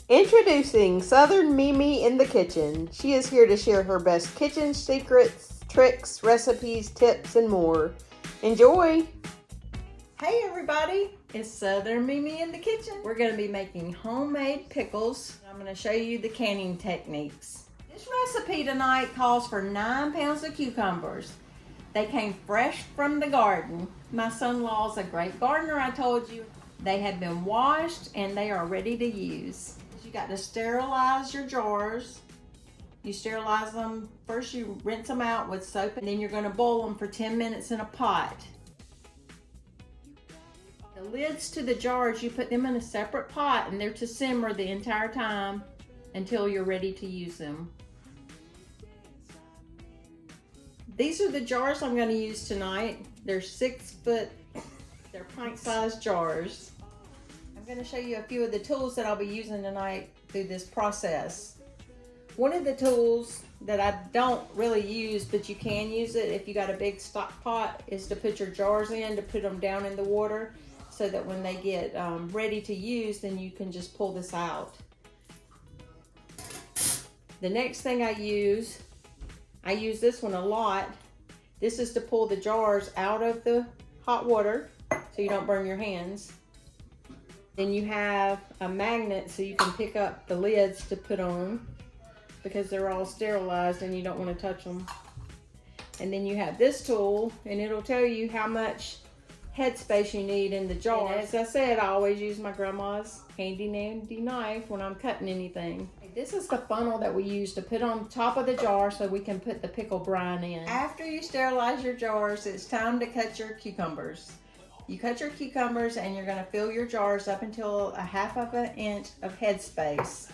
Introducing Southern Mimi in the kitchen. She is here to share her best kitchen secrets, tricks, recipes, tips, and more. Enjoy! Hey everybody, it's Southern Mimi in the kitchen. We're going to be making homemade pickles. I'm going to show you the canning techniques. This recipe tonight calls for 9 pounds of cucumbers. They came fresh from the garden. My son-in-law is a great gardener, I told you. They have been washed and they are ready to use. You got to sterilize your jars. You sterilize them, first you rinse them out with soap, and then you're going to boil them for 10 minutes in a pot. The lids to the jars, you put them in a separate pot and they're to simmer the entire time until you're ready to use them. These are the jars I'm going to use tonight. They're 6 foot, they're pint-sized jars. I'm going to show you a few of the tools that I'll be using tonight through this process. One of the tools that I don't really use, but you can use it if you got a big stock pot, is to put your jars in, to put them down in the water so that when they get ready to use, then you can just pull this out. The next thing I use this one a lot. This is to pull the jars out of the hot water so you don't burn your hands. Then you have a magnet so you can pick up the lids to put on because they're all sterilized and you don't want to touch them. And then you have this tool and it'll tell you how much headspace you need in the jar. And as I said, I always use my grandma's handy dandy knife when I'm cutting anything. This is the funnel that we use to put on top of the jar so we can put the pickle brine in. After you sterilize your jars, it's time to cut your cucumbers. You cut your cucumbers and you're going to fill your jars up until a 1/2 inch of headspace.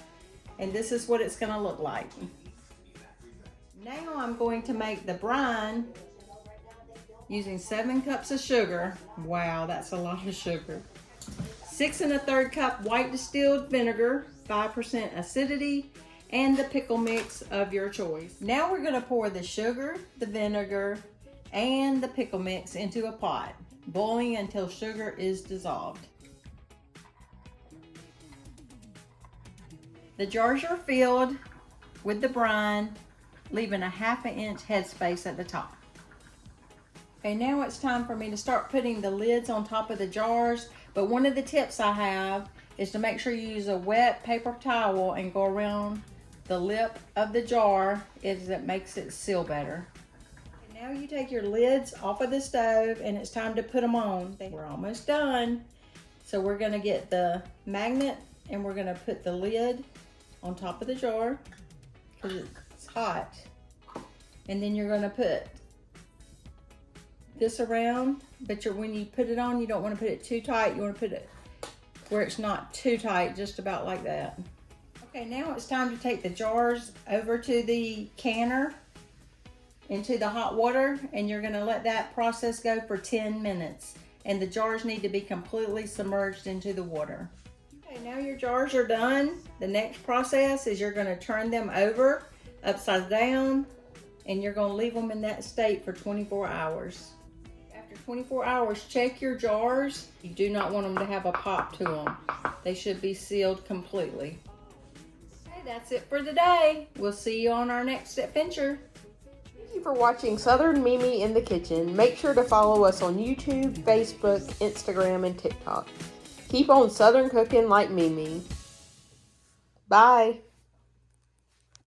And this is what it's going to look like. Now I'm going to make the brine using 7 cups of sugar. Wow, that's a lot of sugar. 6 1/3 cup white distilled vinegar, 5% acidity, and the pickle mix of your choice. Now we're going to pour the sugar, the vinegar, and the pickle mix into a pot, boiling until sugar is dissolved. The jars are filled with the brine, leaving a 1/2 inch headspace at the top. Okay, now it's time for me to start putting the lids on top of the jars. But one of the tips I have is to make sure you use a wet paper towel and go around the lip of the jar, as it makes it seal better. And now you take your lids off of the stove and it's time to put them on. We're almost done. So we're gonna get the magnet and we're gonna put the lid on top of the jar because it's hot. And then you're gonna put this around, but when you put it on, you don't want to put it too tight. You want to put it where it's not too tight, just about like that. Okay, now it's time to take the jars over to the canner into the hot water, and you're going to let that process go for 10 minutes. And the jars need to be completely submerged into the water. Okay, now your jars are done. The next process is you're going to turn them over upside down, and you're going to leave them in that state for 24 hours. After 24 hours, check your jars. You do not want them to have a pop to them. They should be sealed completely. Okay, that's it for today. We'll see you on our next adventure. Thank you for watching Southern Mimi in the Kitchen. Make sure to follow us on YouTube, Facebook, Instagram, and TikTok. Keep on Southern cooking like Mimi. Bye.